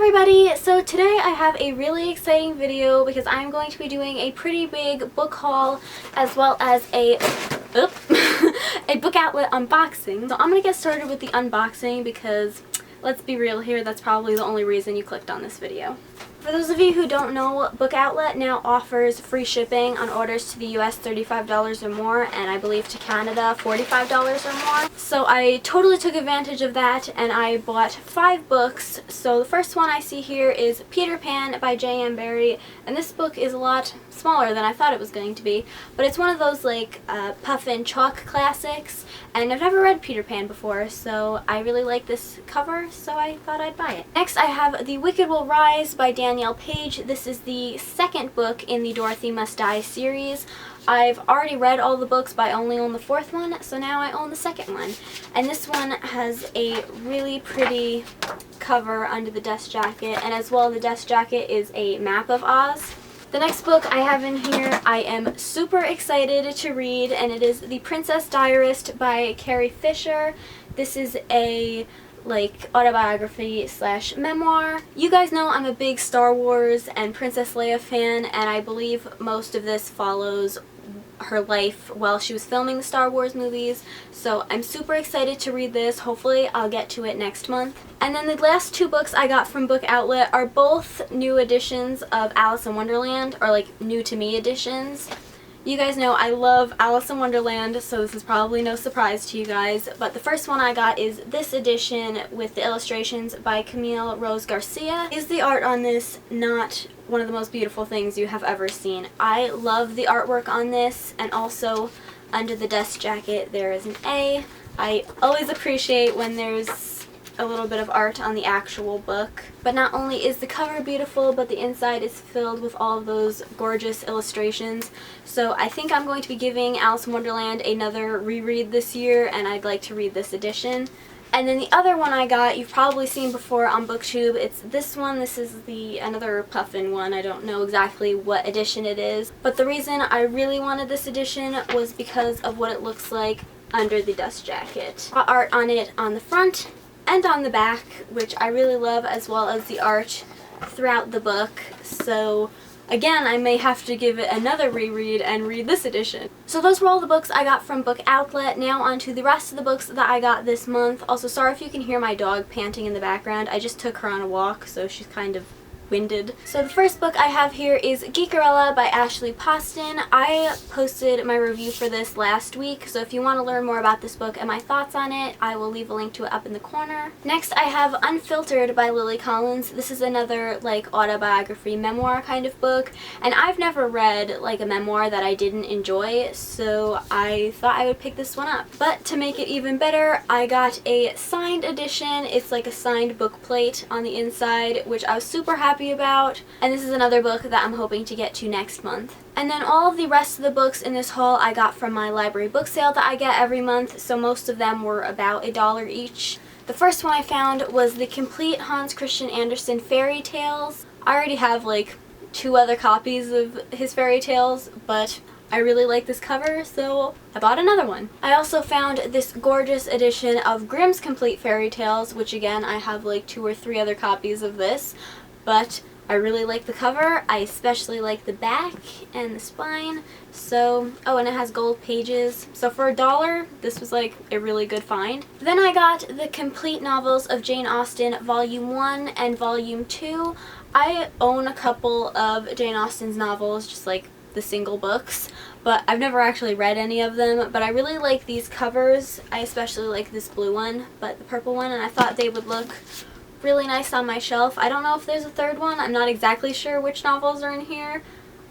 everybody! So today I have a really exciting video because I'm going to be doing a pretty big book haul as well as a book outlet unboxing. So I'm going to get started with the unboxing because let's be real here, that's probably the only reason you clicked on this video. For those of you who don't know, BookOutlet now offers free shipping on orders to the US $35 or more, and I believe to Canada $45 or more. So I totally took advantage of that and I bought 5 books. So the first one I see here is Peter Pan by J.M. Barrie, and this book is a lot smaller than I thought it was going to be, but it's one of those like puffin chalk classics, and I've never read Peter Pan before, so I really like this cover, so I thought I'd buy it. Next I have The Wicked Will Rise by Danielle Page. This is the second book in the Dorothy Must Die series. I've already read all the books, but I only own the 4th one, so now I own the 2nd one. And this one has a really pretty cover under the dust jacket, and as well the dust jacket is a map of Oz. The next book I have in here I am super excited to read, and it is The Princess Diarist by Carrie Fisher. This is a autobiography slash memoir. You guys know I'm a big Star Wars and Princess Leia fan, and I believe most of this follows her life while she was filming the Star Wars movies, so I'm super excited to read this. Hopefully I'll get to it next month. And then the last 2 books I got from BookOutlet are both new editions of Alice in Wonderland, or new to me editions. You guys know I love Alice in Wonderland, so this is probably no surprise to you guys, but the first one I got is this edition with the illustrations by Camille Rose Garcia. Is the art on this not one of the most beautiful things you have ever seen? I love the artwork on this, and also under the dust jacket there is an A. I always appreciate when there's a little bit of art on the actual book. But not only is the cover beautiful, but the inside is filled with all of those gorgeous illustrations. So I think I'm going to be giving Alice in Wonderland another reread this year, and I'd like to read this edition. And then the other one I got, you've probably seen before on BookTube. It's this one. This is another puffin one. I don't know exactly what edition it is. But the reason I really wanted this edition was because of what it looks like under the dust jacket. Got art on it on the front and on the back, which I really love, as well as the art throughout the book. So again, I may have to give it another reread and read this edition. So those were all the books I got from BookOutlet. Now on to the rest of the books that I got this month. Also, sorry if you can hear my dog panting in the background. I just took her on a walk, so she's kind of winded. So the first book I have here is Geekerella by Ashley Poston. I posted my review for this last week, so if you want to learn more about this book and my thoughts on it, I will leave a link to it up in the corner. Next I have Unfiltered by Lily Collins. This is another autobiography memoir kind of book, and I've never read a memoir that I didn't enjoy, so I thought I would pick this one up. But to make it even better, I got a signed edition. It's like a signed book plate on the inside, which I was super happy about, and this is another book that I'm hoping to get to next month. And then all of the rest of the books in this haul I got from my library book sale that I get every month, so most of them were about $1 each. The first one I found was the complete Hans Christian Andersen fairy tales. I already have 2 other copies of his fairy tales, but I really like this cover, so I bought another one. I also found this gorgeous edition of Grimm's Complete Fairy Tales, which again I have 2 or 3 other copies of this. But I really like the cover. I especially like the back and the spine. So, oh, and it has gold pages. So for $1, this was a really good find. Then I got the complete novels of Jane Austen, Volume 1 and Volume 2. I own a couple of Jane Austen's novels, just the single books, but I've never actually read any of them. But I really like these covers. I especially like this blue one, but the purple one, and I thought they would look really nice on my shelf. I don't know if there's a 3rd one. I'm not exactly sure which novels are in here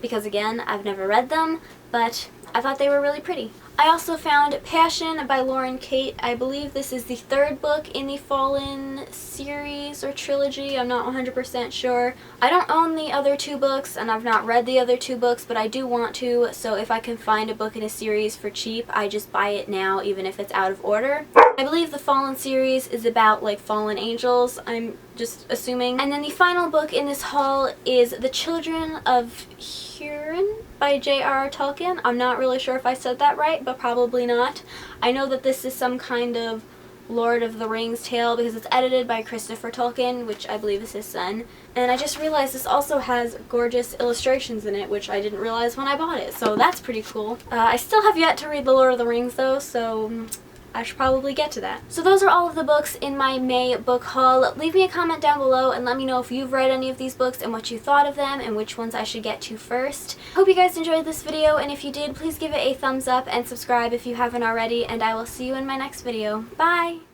because again, I've never read them, but I thought they were really pretty. I also found Passion by Lauren Kate. I believe this is the 3rd book in the Fallen series or trilogy. I'm not 100% sure. I don't own the other 2 books, and I've not read the other 2 books, but I do want to, so if I can find a book in a series for cheap, I just buy it now, even if it's out of order. I believe the Fallen series is about fallen angels, I'm just assuming. And then the final book in this haul is The Children of Hurin by J.R.R. Tolkien. I'm not really sure if I said that right, but probably not. I know that this is some kind of Lord of the Rings tale because it's edited by Christopher Tolkien, which I believe is his son. And I just realized this also has gorgeous illustrations in it, which I didn't realize when I bought it, so that's pretty cool. I still have yet to read The Lord of the Rings though, so I should probably get to that. So those are all of the books in my May book haul. Leave me a comment down below and let me know if you've read any of these books and what you thought of them and which ones I should get to first. Hope you guys enjoyed this video, and if you did, please give it a thumbs up and subscribe if you haven't already, and I will see you in my next video. Bye!